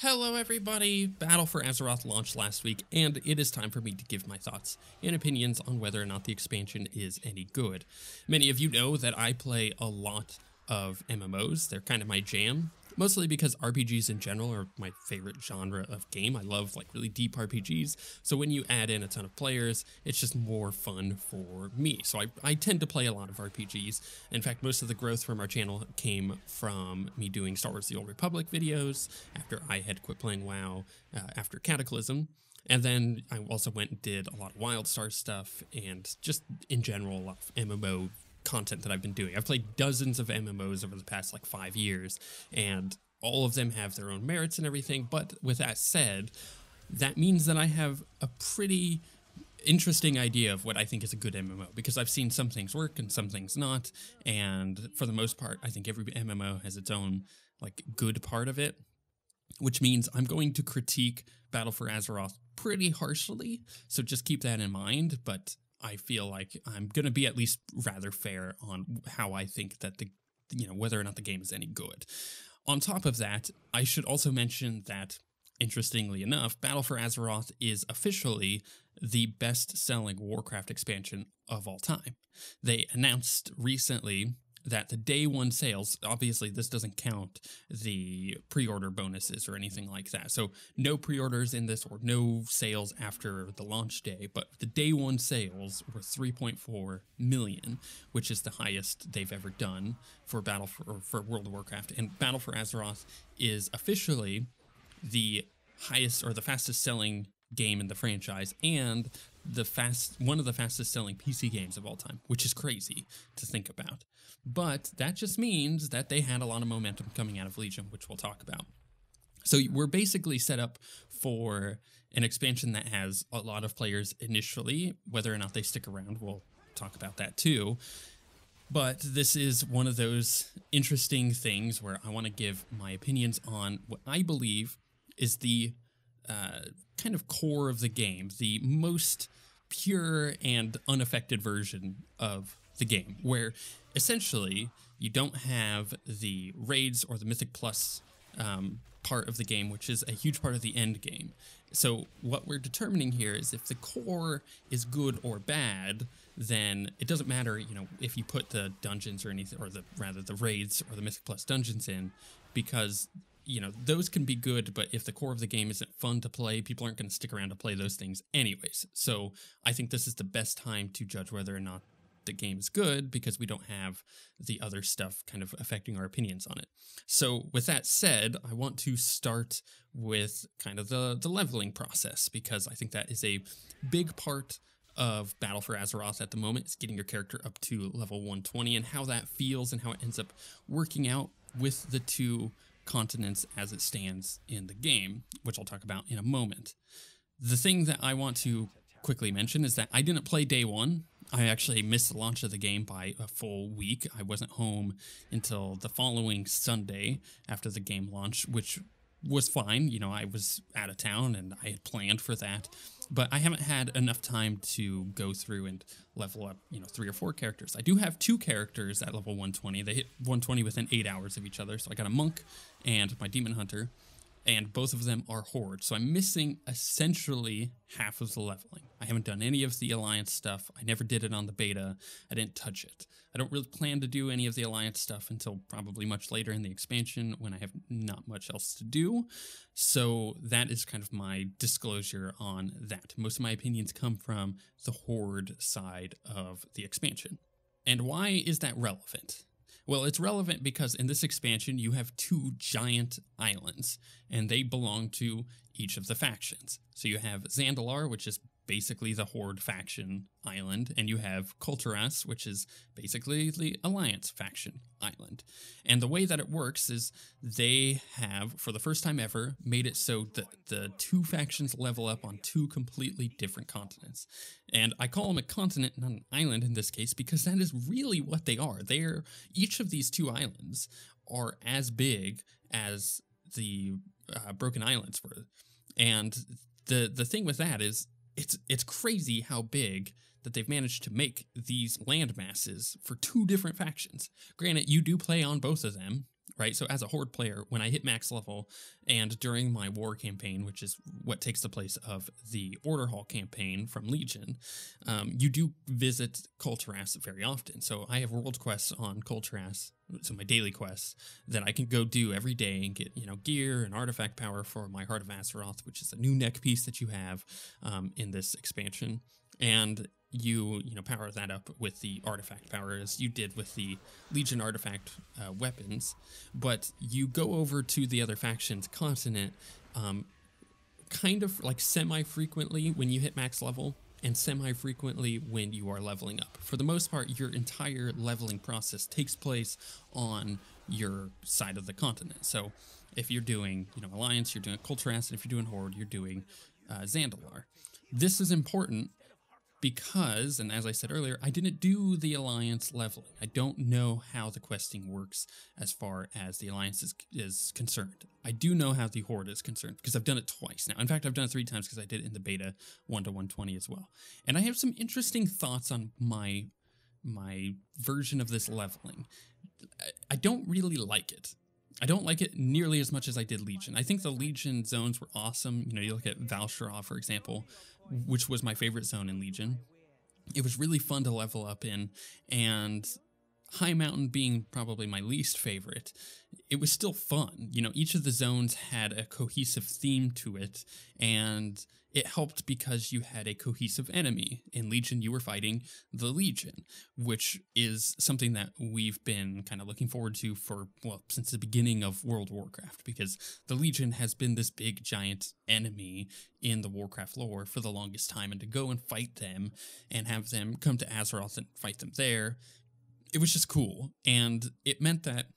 Hello everybody, Battle for Azeroth launched last week, and it is time for me to give my thoughts and opinions on whether or not the expansion is any good. Many of you know that I play a lot of MMOs. They're kind of my jam, mostly because RPGs in general are my favorite genre of game. I love like really deep RPGs, so when you add in a ton of players, it's just more fun for me. So I tend to play a lot of RPGs. In fact, most of the growth from our channel came from me doing Star Wars: The Old Republic videos after I had quit playing WoW after Cataclysm. And then I also went and did a lot of WildStar stuff and just in general a lot of MMO content that I've been doing. I've played dozens of MMOs over the past like 5 years, and all of them have their own merits and everything. But with that said, that means that I have a pretty interesting idea of what I think is a good MMO, because I've seen some things work and some things not. And for the most part, I think every MMO has its own like good part of it, which means I'm going to critique Battle for Azeroth pretty harshly. So just keep that in mind. But I feel like I'm going to be at least rather fair on how I think that whether or not the game is any good. On top of that, I should also mention that, interestingly enough, Battle for Azeroth is officially the best-selling Warcraft expansion of all time. They announced recently that the day one sales, obviously this doesn't count the pre-order bonuses or anything like that, so no pre-orders in this or no sales after the launch day, but the day one sales were 3.4 million, which is the highest they've ever done for World of Warcraft. And Battle for Azeroth is officially the highest or the fastest selling game in the franchise, and one of the fastest selling PC games of all time, which is crazy to think about. But that just means that they had a lot of momentum coming out of Legion, which we'll talk about. So we're basically set up for an expansion that has a lot of players initially. Whether or not they stick around, we'll talk about that too. But this is one of those interesting things where I want to give my opinions on what I believe is the kind of core of the game, the most pure and unaffected version of the game, where essentially you don't have the raids or the Mythic Plus part of the game, which is a huge part of the end game. So what we're determining here is if the core is good or bad, then it doesn't matter, if you put the dungeons or anything, or the raids or the Mythic Plus dungeons in, because those can be good, but if the core of the game isn't fun to play, people aren't going to stick around to play those things anyways. So I think this is the best time to judge whether or not the game is good, because we don't have the other stuff kind of affecting our opinions on it. So with that said, I want to start with kind of the leveling process, because I think that is a big part of Battle for Azeroth at the moment, is getting your character up to level 120 and how that feels and how it ends up working out with the two continents as it stands in the game, which I'll talk about in a moment. The thing that I want to quickly mention is that I didn't play day one. I actually missed the launch of the game by a full week. I wasn't home until the following Sunday after the game launched, which was fine. I was out of town and I had planned for that, but I haven't had enough time to go through and level up, 3 or 4 characters. I do have 2 characters at level 120. They hit 120 within 8 hours of each other. So I got a monk and my demon hunter, and both of them are horde. So I'm missing essentially half of the leveling. I haven't done any of the alliance stuff. I never did it on the beta. I didn't touch it. I don't really plan to do any of the alliance stuff until probably much later in the expansion, when I have not much else to do. So that is kind of my disclosure on that. Most of my opinions come from the horde side of the expansion. And why is that relevant? Well, it's relevant because in this expansion, you have 2 giant islands, and they belong to each of the factions. So you have Zandalar, which is basically the Horde faction island, and you have Kulturas, which is basically the Alliance faction island. And the way that it works is they have, for the first time ever, made it so that the 2 factions level up on 2 completely different continents. And I call them a continent, not an island in this case, because that is really what they are. Each of these 2 islands are as big as the Broken Islands were. And the thing with that is, it's crazy how big that they've managed to make these land masses for two different factions. Granted, you do play on both of them, right? So as a Horde player, when I hit max level and during my war campaign, which is what takes the place of the Order Hall campaign from Legion, you do visit Kulturas very often. So I have world quests on Kulturas, so my daily quests that I can go do every day and get, gear and artifact power for my Heart of Azeroth, which is a new neck piece that you have in this expansion. And you power that up with the artifact power as you did with the Legion artifact weapons, but you go over to the other faction's continent kind of like semi-frequently when you hit max level and semi-frequently when you are leveling up. For the most part, your entire leveling process takes place on your side of the continent. So if you're doing Alliance, you're doing Kulturas, and if you're doing Horde, you're doing Zandalar. This is important because, and as I said earlier, I didn't do the Alliance leveling. I don't know how the questing works as far as the Alliance is concerned. I do know how the Horde is concerned because I've done it twice now. In fact, I've done it 3 times because I did it in the beta 1 to 120 as well. And I have some interesting thoughts on my version of this leveling. I don't really like it. I don't like it nearly as much as I did Legion. I think the Legion zones were awesome. You look at Valshara, for example, which was my favorite zone in Legion. It was really fun to level up in, and High Mountain being probably my least favorite, it was still fun. Each of the zones had a cohesive theme to it, and it helped because you had a cohesive enemy. In Legion, you were fighting the Legion, which is something that we've been kind of looking forward to since the beginning of World of Warcraft, because the Legion has been this big, giant enemy in the Warcraft lore for the longest time, and to go and fight them and have them come to Azeroth and fight them there, it was just cool. And it meant that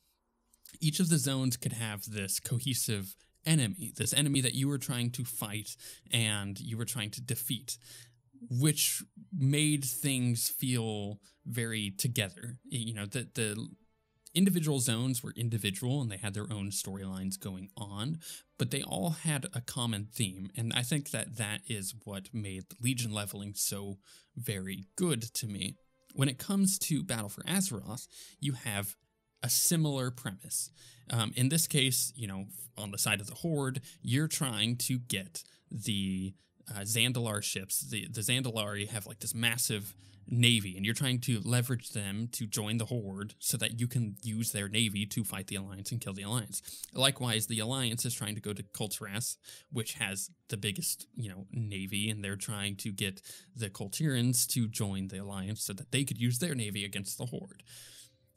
each of the zones could have this cohesive enemy, this enemy that you were trying to fight and you were trying to defeat, which made things feel very together. The individual zones were individual and they had their own storylines going on, but they all had a common theme. And I think that is what made Legion leveling so very good to me. When it comes to Battle for Azeroth, you have a similar premise. In this case, on the side of the Horde, you're trying to get the Zandalar ships. The Zandalari have like this massive navy, and you're trying to leverage them to join the Horde so that you can use their navy to fight the Alliance and kill the Alliance. Likewise, the Alliance is trying to go to Kulturas, which has the biggest, navy, and they're trying to get the Kultirans to join the Alliance so that they could use their navy against the Horde.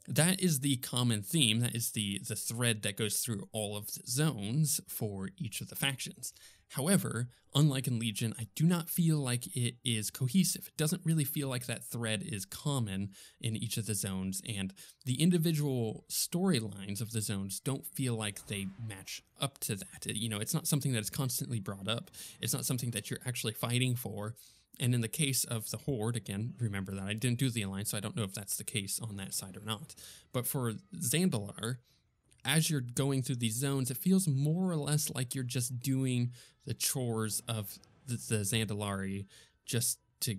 That is the common theme. That is the thread that goes through all of the zones for each of the factions. However, unlike in Legion, I do not feel like it is cohesive. It doesn't really feel like that thread is common in each of the zones, and the individual storylines of the zones don't feel like they match up to that. It's not something that is constantly brought up. It's not something that you're actually fighting for. And in the case of the Horde, again, remember that I didn't do the Alliance, so I don't know if that's the case on that side or not. But for Zandalar, as you're going through these zones, it feels more or less like you're just doing the chores of the Zandalari just to,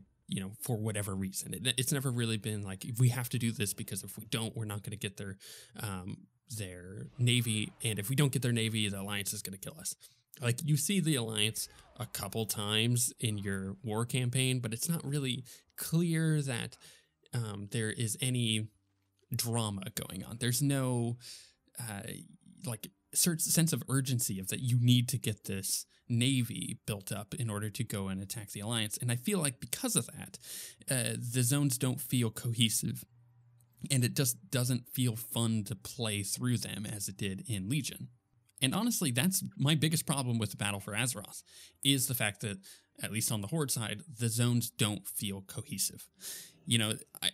for whatever reason. It's never really been like, we have to do this because if we don't, we're not going to get their navy. And if we don't get their navy, the Alliance is going to kill us. Like, you see the Alliance a couple times in your war campaign, but it's not really clear that there is any drama going on. There's no, sense of urgency of that you need to get this navy built up in order to go and attack the Alliance. And I feel like because of that, the zones don't feel cohesive, and it just doesn't feel fun to play through them as it did in Legion. And honestly, that's my biggest problem with the Battle for Azeroth, is the fact that, at least on the Horde side, the zones don't feel cohesive.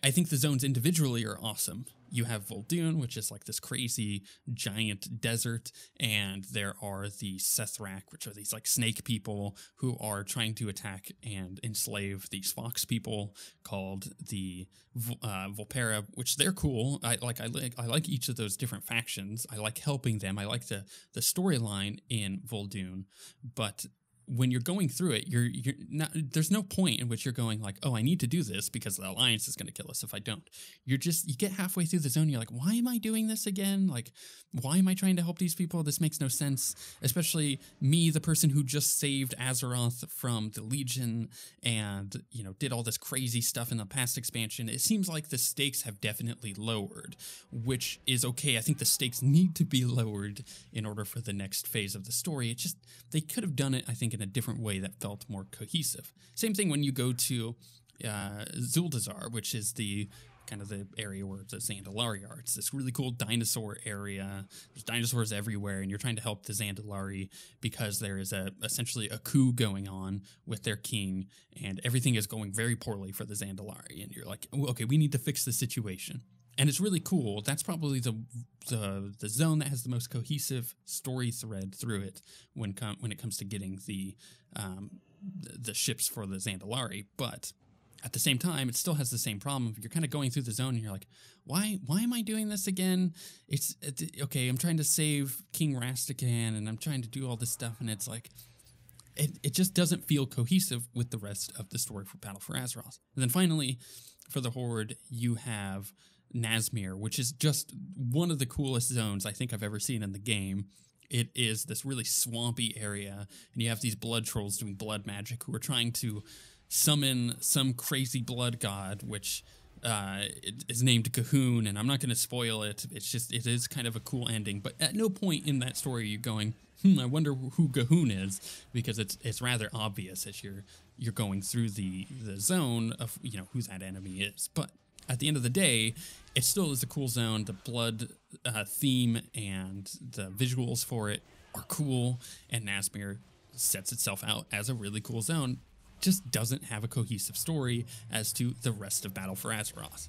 I think the zones individually are awesome. You have Vol'dun, which is like this crazy giant desert, and there are the Sethrak, which are these like snake people who are trying to attack and enslave these fox people called the Volpera, which they're cool. I like each of those different factions. I like helping them. I like the storyline in Vol'dun, but when you're going through it, you're not, there's no point in which you're going like, oh, I need to do this because the Alliance is going to kill us if I don't. You get halfway through the zone, you're like, why am I doing this again? Like, why am I trying to help these people? This makes no sense. Especially me, the person who just saved Azeroth from the Legion and, you know, did all this crazy stuff in the past expansion. It seems like the stakes have definitely lowered, which is okay. I think the stakes need to be lowered in order for the next phase of the story. It just, they could have done it, I think, in a different way that felt more cohesive. Same thing when you go to Zuldazar, which is the kind of the area where the Zandalari are. It's this really cool dinosaur area. There's dinosaurs everywhere, and you're trying to help the Zandalari because there is essentially a coup going on with their king, and everything is going very poorly for the Zandalari. And you're like, okay, we need to fix the situation. And it's really cool. That's probably the zone that has the most cohesive story thread through it when it comes to getting the ships for the Zandalari. But at the same time, it still has the same problem. You're kind of going through the zone and you're like, why am I doing this again? It's okay, I'm trying to save King Rastigan and I'm trying to do all this stuff, and it's like it just doesn't feel cohesive with the rest of the story for Battle for Azeroth. And then finally, for the Horde, you have Nazmir, which is just one of the coolest zones I think I've ever seen in the game. It is this really swampy area, and you have these blood trolls doing blood magic who are trying to summon some crazy blood god, which is named Cahoon, and I'm not going to spoil it. It is kind of a cool ending, but at no point in that story are you going, I wonder who Cahoon is, because it's rather obvious as you're going through the zone of, you know, who that enemy is. But at the end of the day, it still is a cool zone. The blood theme and the visuals for it are cool, and Nazmir sets itself out as a really cool zone. Just doesn't have a cohesive story as to the rest of Battle for Azeroth.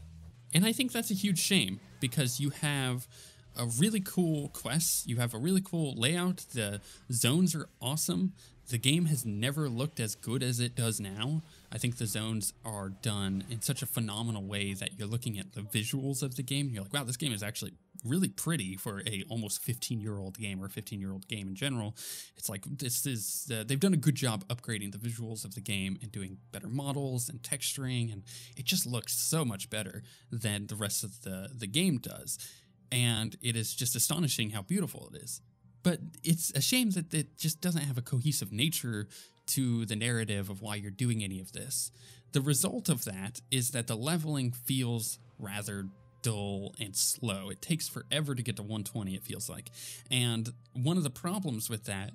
And I think that's a huge shame, because you have a really cool quest, you have a really cool layout, the zones are awesome. The game has never looked as good as it does now. I think the zones are done in such a phenomenal way that you're looking at the visuals of the game, and you're like, wow, this game is actually really pretty for a almost 15-year-old game, or a 15-year-old game in general. It's like, this is, they've done a good job upgrading the visuals of the game and doing better models and texturing, and it just looks so much better than the rest of the game does. And it is just astonishing how beautiful it is. But it's a shame that it just doesn't have a cohesive nature to the narrative of why you're doing any of this. The result of that is that the leveling feels rather dull and slow. It takes forever to get to 120, it feels like. And one of the problems with that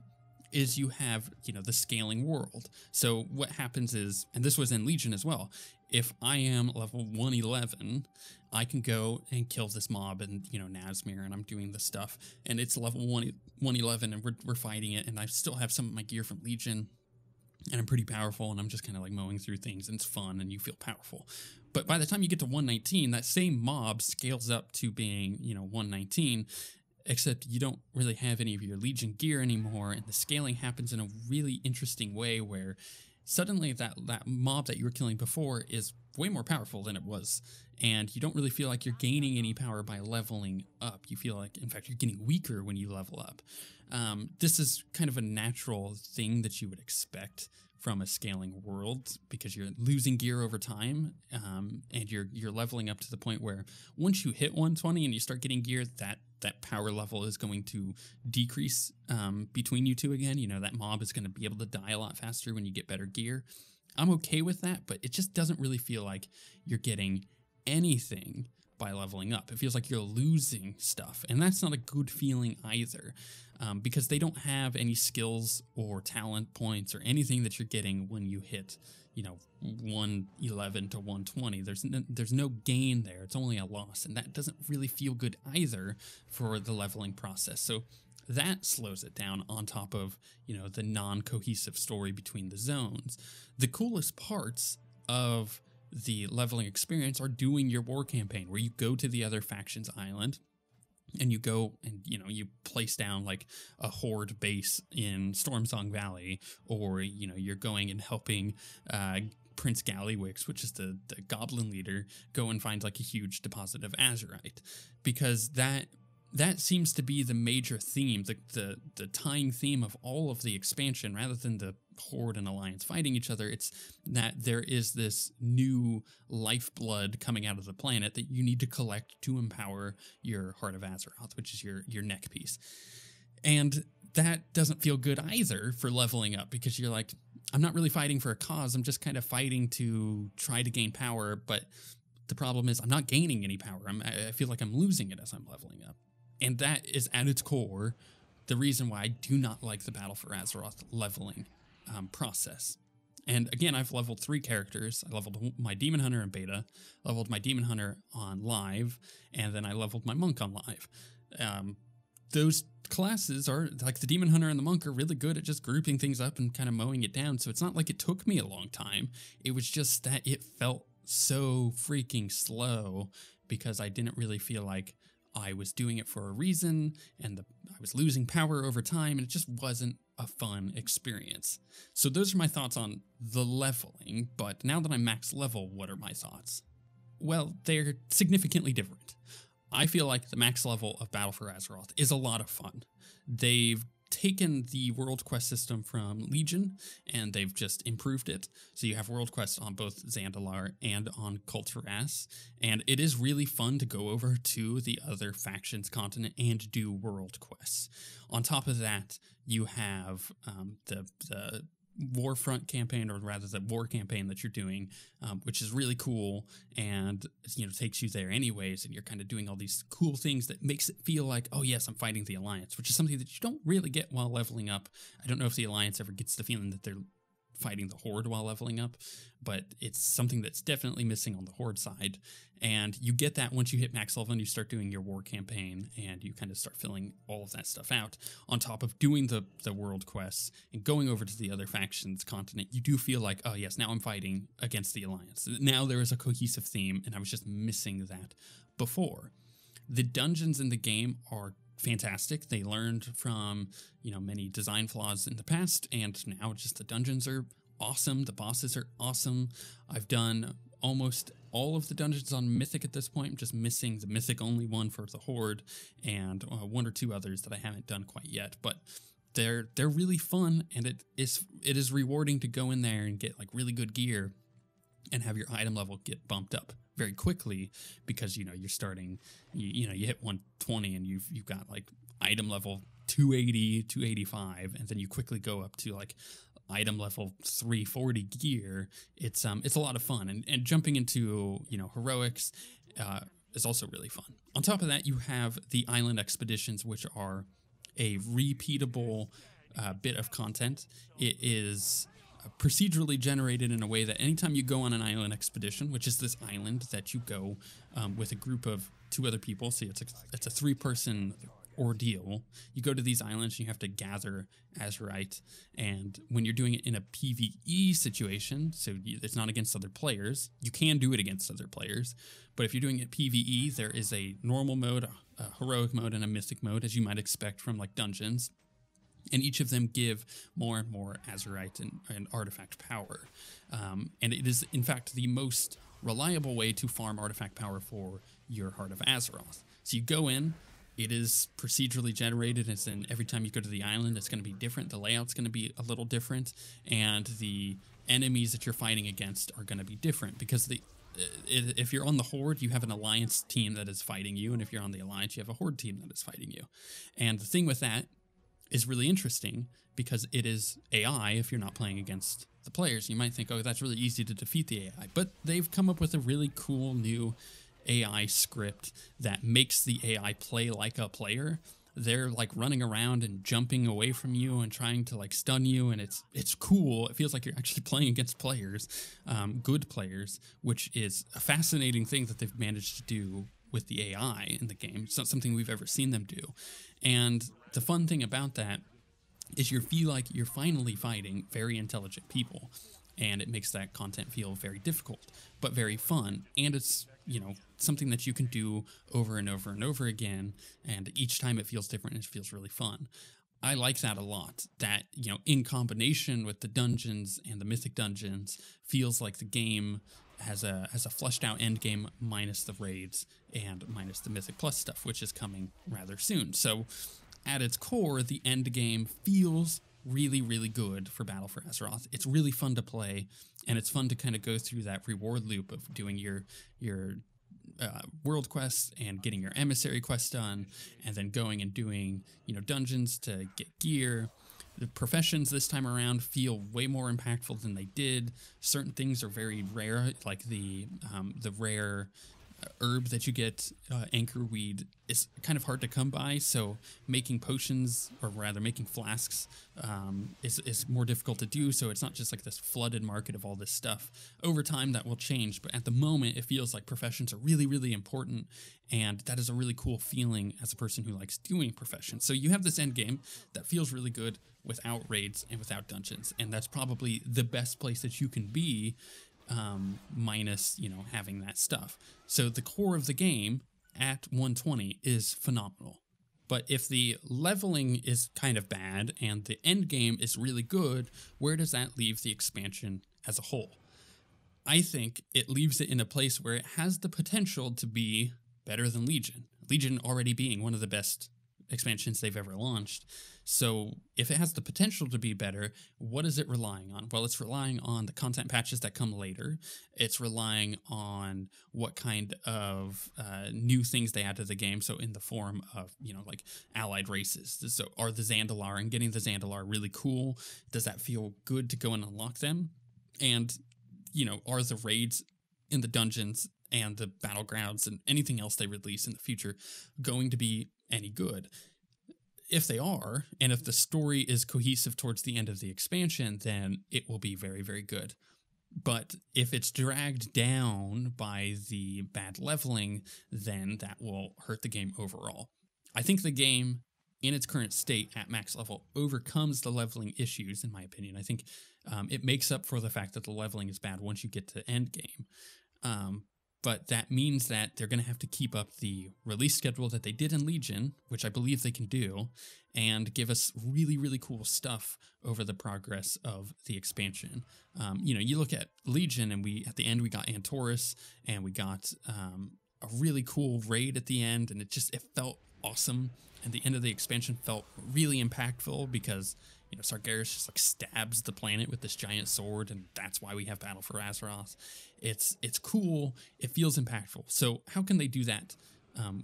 is you have, you know, the scaling world. So what happens is, and this was in Legion as well, if I am level 111, I can go and kill this mob and, you know, Nazmir, and I'm doing this stuff, and it's level 111 and we're fighting it, and I still have some of my gear from Legion, and I'm pretty powerful, and I'm just kind of like mowing through things, and it's fun, and you feel powerful. But by the time you get to 119, that same mob scales up to being, you know, 119, except you don't really have any of your Legion gear anymore, and the scaling happens in a really interesting way where suddenly that mob that you were killing before is way more powerful than it was, and you don't really feel like you're gaining any power by leveling up. You feel like, in fact, you're getting weaker when you level up. This is kind of a natural thing that you would expect from a scaling world, because you're losing gear over time, and you're leveling up to the point where once you hit 120 and you start getting gear, that power level is going to decrease between you two again. You know, that mob is going to be able to die a lot faster when you get better gear. I'm okay with that, but it just doesn't really feel like you're getting anything by leveling up. It feels like you're losing stuff, and that's not a good feeling either, because they don't have any skills or talent points or anything that you're getting when you hit, you know, 111 to 120. There's no gain there. It's only a loss, and that doesn't really feel good either for the leveling process. So that slows it down, on top of, you know, the non-cohesive story between the zones. The coolest parts of the leveling experience are doing your war campaign, where you go to the other faction's island and you go and, you know, you place down like a horde base in Stormsong Valley, or, you know, you're going and helping Prince Gallywix, which is the goblin leader, go and find like a huge deposit of Azerite, because that that seems to be the major theme, the tying theme of all of the expansion, rather than the Horde and Alliance fighting each other. It's that there is this new lifeblood coming out of the planet that you need to collect to empower your Heart of Azeroth, which is your neck piece. And that doesn't feel good either for leveling up, because you're like, I'm not really fighting for a cause. I'm just kind of fighting to try to gain power. But the problem is I'm not gaining any power. I feel like I'm losing it as I'm leveling up. And that is at its core the reason why I do not like the Battle for Azeroth leveling process. And again, I've leveled 3 characters. I leveled my Demon Hunter in beta, leveled my Demon Hunter on live, and then I leveled my Monk on live. Those classes are, like the Demon Hunter and the Monk, are really good at just grouping things up and kind of mowing it down. So it's not like it took me a long time. It was just that it felt so freaking slow, because I didn't really feel like I was doing it for a reason, and I was losing power over time, and it just wasn't a fun experience. So those are my thoughts on the leveling, but now that I'm max level, what are my thoughts? Well, they're significantly different. I feel like the max level of Battle for Azeroth is a lot of fun. They've taken the world quest system from Legion, and they've just improved it. So you have world quests on both Zandalar and on Kulturas, and it is really fun to go over to the other faction's continent and do world quests. On top of that, you have the Warfront campaign, or rather the war campaign that you're doing, which is really cool, and takes you there anyways, and you're kind of doing all these cool things that makes it feel like, oh yes, I'm fighting the Alliance, which is something that you don't really get while leveling up. I don't know if the Alliance ever gets the feeling that they're fighting the Horde while leveling up, but it's something that's definitely missing on the Horde side. And you get that once you hit max level and you start doing your war campaign, and you kind of start filling all of that stuff out. On top of doing the world quests and going over to the other factions continent, you do feel like, oh yes, now I'm fighting against the Alliance. Now there is a cohesive theme, and I was just missing that before. The dungeons in the game are fantastic. They learned from, many design flaws in the past, and now just the dungeons are awesome. The bosses are awesome. I've done almost all of the dungeons on Mythic at this point. I'm just missing the Mythic only one for the Horde, and 1 or 2 others that I haven't done quite yet. But they're really fun, and it is rewarding to go in there and get like really good gear and have your item level get bumped up very quickly, because you're starting, you hit 120 and you've got like item level 280, 285, and then you quickly go up to like item level 340 gear. It's a lot of fun, and jumping into heroics is also really fun. On top of that, you have the island expeditions, which are a repeatable bit of content. It is procedurally generated in a way that anytime you go on an island expedition, which is this island that you go with a group of 2 other people, so it's a 3-person ordeal. You go to these islands and you have to gather Azerite, and when you're doing it in a PvE situation, so it's not against other players, you can do it against other players, but if you're doing it PvE, there is a normal mode, a heroic mode, and a mythic mode, as you might expect from like dungeons. And each of them give more and more Azerite and artifact power. And it is, in fact, the most reliable way to farm artifact power for your Heart of Azeroth. So you go in, it is procedurally generated. It's in every time you go to the island, it's going to be different. The layout's going to be a little different. And the enemies that you're fighting against are going to be different, because if you're on the Horde, you have an Alliance team that is fighting you. And if you're on the Alliance, you have a Horde team that is fighting you. And the thing with that is really interesting, because it is AI if you're not playing against the players. You might think, oh, that's really easy to defeat the AI, but they've come up with a really cool new AI script that makes the AI play like a player. They're like running around and jumping away from you and trying to like stun you, and it's cool. It feels like you're actually playing against players, good players, which is a fascinating thing that they've managed to do with the AI in the game. It's not something we've ever seen them do. And the fun thing about that is you feel like you're finally fighting very intelligent people, and it makes that content feel very difficult, but very fun. And it's, something that you can do over and over and over again, and each time it feels different, and it feels really fun. I like that a lot. That, in combination with the dungeons and the mythic dungeons, feels like the game has a fleshed out end game minus the raids and minus the Mythic Plus stuff, which is coming rather soon. So at its core, the end game feels really, really good for Battle for Azeroth. It's really fun to play, and it's fun to kind of go through that reward loop of doing your world quests and getting your emissary quests done, and then going and doing, dungeons to get gear. The professions this time around feel way more impactful than they did. Certain things are very rare, like the rare herb that you get, anchor weed, is kind of hard to come by. So making potions, or rather making flasks, is more difficult to do. So it's not just like this flooded market of all this stuff. Over time, that will change. But at the moment, it feels like professions are really, really important. And that is a really cool feeling as a person who likes doing professions. So you have this end game that feels really good without raids and without dungeons. And that's probably the best place that you can be, minus, having that stuff. So the core of the game at 120 is phenomenal. But if the leveling is kind of bad and the end game is really good, where does that leave the expansion as a whole? I think it leaves it in a place where it has the potential to be better than Legion. Legion already being one of the best expansions they've ever launched. So if it has the potential to be better, what is it relying on? Well, it's relying on the content patches that come later. It's relying on what kind of new things they add to the game. So in the form of, like allied races. So are the Zandalar and getting the Zandalar really cool? Does that feel good to go and unlock them? And, are the raids in the dungeons and the battlegrounds and anything else they release in the future going to be any good? If they are, and if the story is cohesive towards the end of the expansion, then it will be very, very good. But if it's dragged down by the bad leveling, then that will hurt the game overall. I think the game, in its current state at max level, overcomes the leveling issues, in my opinion. I think it makes up for the fact that the leveling is bad once you get to end game. But that means that they're going to have to keep up the release schedule that they did in Legion, which I believe they can do, and give us really, really cool stuff over the progress of the expansion. You look at Legion, and at the end we got Antorus, and we got a really cool raid at the end, and it felt awesome. And the end of the expansion felt really impactful because Sargeras just stabs the planet with this giant sword, and that's why we have Battle for Azeroth. It's cool. It feels impactful. So how can they do that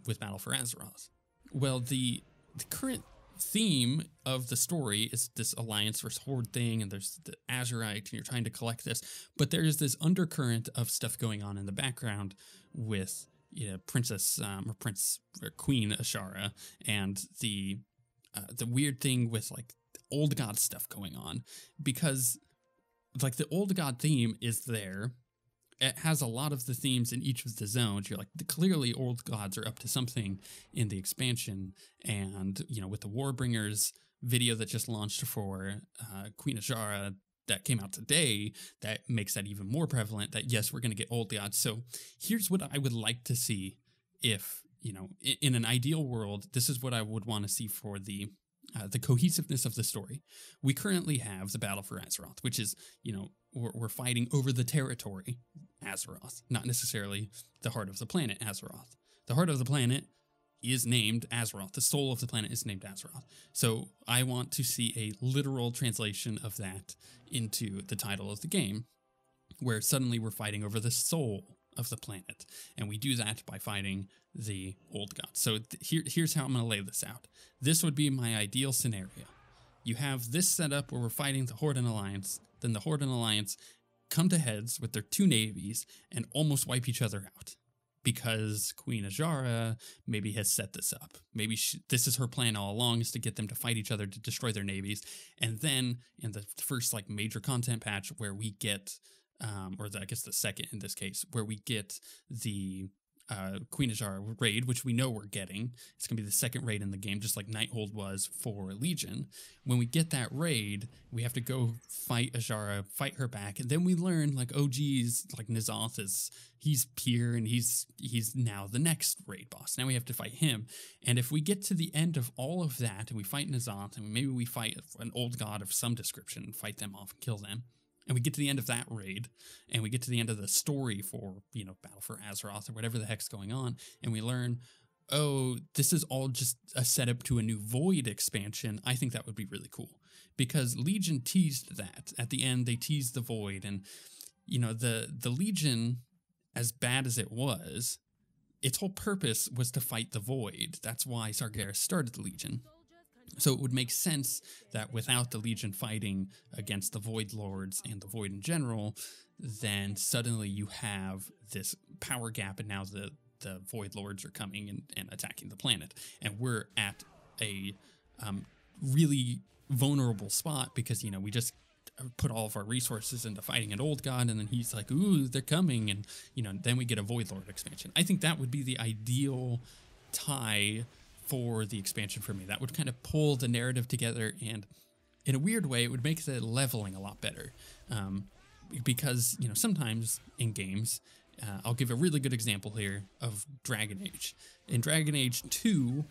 with Battle for Azeroth? Well, the current theme of the story is this Alliance versus Horde thing, and there's the Azerite, and you're trying to collect this. But there is this undercurrent of stuff going on in the background with Princess or Queen Ashara, and the weird thing with old god stuff going on, because the old god theme is there. It has a lot of the themes in each of the zones. You're clearly old gods are up to something in the expansion. And, with the Warbringers video that just launched for Queen Ashara that came out today, that makes that even more prevalent that, yes, we're going to get old gods. So here's what I would like to see if, in an ideal world, this is what I would want to see for the cohesiveness of the story. We currently have the Battle for Azeroth, which is, we're fighting over the territory, Azeroth, not necessarily the heart of the planet, Azeroth. The heart of the planet is named Azeroth. The soul of the planet is named Azeroth. So I want to see a literal translation of that into the title of the game, where suddenly we're fighting over the soul of the planet. And we do that by fighting the old gods. So here's how I'm going to lay this out. This would be my ideal scenario. You have this setup where we're fighting the Horde and Alliance, then the Horde and Alliance come to heads with their two navies and almost wipe each other out. Because Queen Ashara maybe has set this up. Maybe this is her plan all along, is to get them to fight each other to destroy their navies. And then in the first major content patch where we get, I guess the second in this case, where we get the Queen Ashara raid, which we know we're getting. It's going to be the second raid in the game, just like Nighthold was for Legion. When we get that raid, we have to go fight Ashara, fight her back, and then we learn, oh geez, N'Zoth he's here, and he's now the next raid boss. Now we have to fight him. And if we get to the end of all of that, and we fight N'Zoth, and maybe we fight an old god of some description, and fight them off and kill them, And we get to the end of that raid, and we get to the end of the story for, you know, Battle for Azeroth or whatever the heck's going on, and we learn, oh, this is all just a setup to a new Void expansion. I think that would be really cool, because Legion teased that. At the end, they teased the Void, and, you know, the Legion, as bad as it was, its whole purpose was to fight the Void. That's why Sargeras started the Legion. So it would make sense that without the Legion fighting against the Void Lords and the Void in general, then suddenly you have this power gap, and now the Void Lords are coming and attacking the planet. And we're at a really vulnerable spot because, you know, we just put all of our resources into fighting an old god, and then he's like, ooh, they're coming, and, you know, then we get a Void Lord expansion. I think that would be the ideal tie for the expansion for me. That would kind of pull the narrative together, and in a weird way, it would make the leveling a lot better. Because, you know, sometimes in games, I'll give a really good example here of Dragon Age. In Dragon Age 2,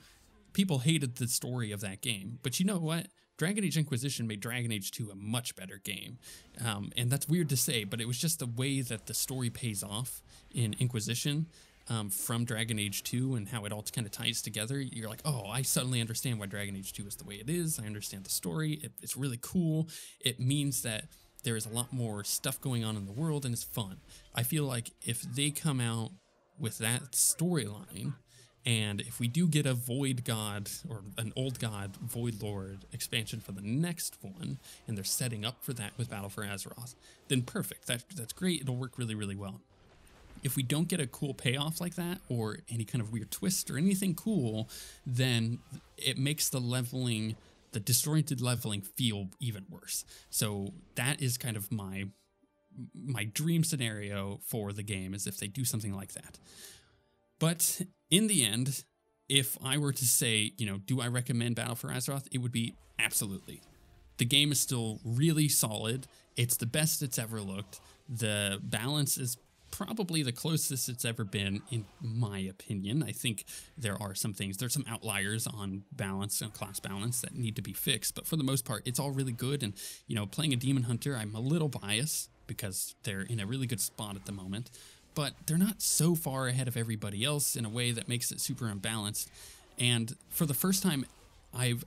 people hated the story of that game, but you know what? Dragon Age Inquisition made Dragon Age 2 a much better game. And that's weird to say, but it was just the way that the story pays off in Inquisition from Dragon Age 2 and how it all kind of ties together. You're like, oh, I suddenly understand why Dragon Age 2 is the way it is. I understand the story. It's really cool. It means that there is a lot more stuff going on in the world, and it's fun. I feel like if they come out with that storyline, and if we do get a Void God or an Old God Void Lord expansion for the next one, and they're setting up for that with Battle for Azeroth, then perfect. That's great. It'll work really, really well. If we don't get a cool payoff like that, or any kind of weird twist or anything cool, then it makes the leveling, the disjointed leveling, feel even worse. So that is kind of my dream scenario for the game, is if they do something like that. But in the end, if I were to say, you know, do I recommend Battle for Azeroth? It would be absolutely. The game is still really solid. It's the best it's ever looked. The balance is probably the closest it's ever been, in my opinion. I think there are some things, there's some outliers on balance and class balance that need to be fixed, but for the most part, it's all really good. And, you know, playing a Demon Hunter, I'm a little biased because they're in a really good spot at the moment, but they're not so far ahead of everybody else in a way that makes it super unbalanced. And for the first time I've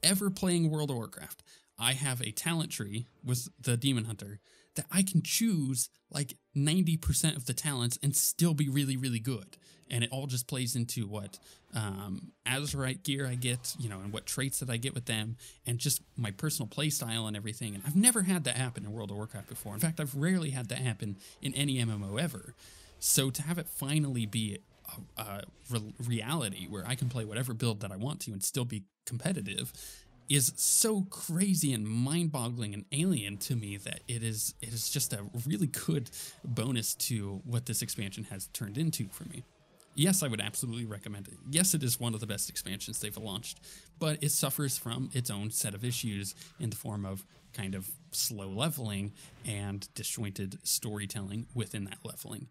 ever playing World of Warcraft, I have a talent tree with the Demon Hunter that I can choose like 90% of the talents and still be really, really good. And it all just plays into what Azerite gear I get, you know, and what traits that I get with them, and just my personal play style and everything. And I've never had that happen in World of Warcraft before. In fact, I've rarely had that happen in any MMO ever. So to have it finally be a reality where I can play whatever build that I want to and still be competitive is so crazy and mind-boggling and alien to me that it is just a really good bonus to what this expansion has turned into for me. Yes, I would absolutely recommend it. Yes, it is one of the best expansions they've launched, but it suffers from its own set of issues in the form of kind of slow leveling and disjointed storytelling within that leveling.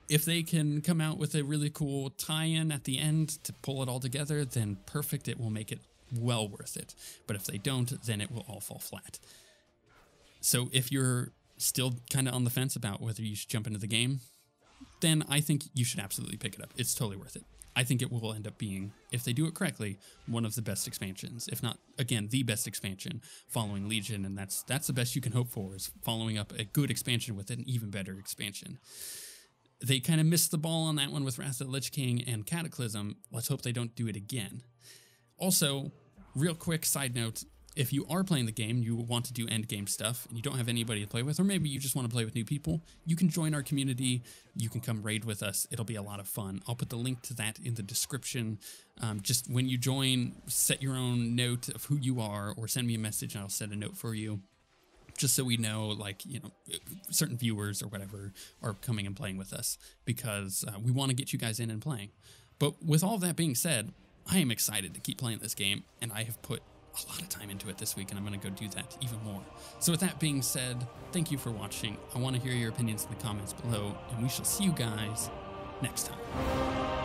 If they can come out with a really cool tie-in at the end to pull it all together, then perfect, it will make it well worth it. But if they don't, then it will all fall flat. So if you're still kind of on the fence about whether you should jump into the game, then I think you should absolutely pick it up. It's totally worth it. I think it will end up being, if they do it correctly, one of the best expansions, if not, again, the best expansion following Legion, and that's the best you can hope for, is following up a good expansion with an even better expansion. They kind of missed the ball on that one with Wrath of the Lich King and Cataclysm. Let's hope they don't do it again. Also, real quick side note, if you are playing the game, you want to do endgame stuff, and you don't have anybody to play with, or maybe you just want to play with new people, you can join our community. You can come raid with us. It'll be a lot of fun. I'll put the link to that in the description. Just when you join, set your own note of who you are, or send me a message and I'll set a note for you, just so we know, like, you know, certain viewers or whatever are coming and playing with us, because we want to get you guys in and playing. But with all that being said, I am excited to keep playing this game, and I have put a lot of time into it this week, and I'm going to go do that even more. So with that being said, thank you for watching. I want to hear your opinions in the comments below, and we shall see you guys next time.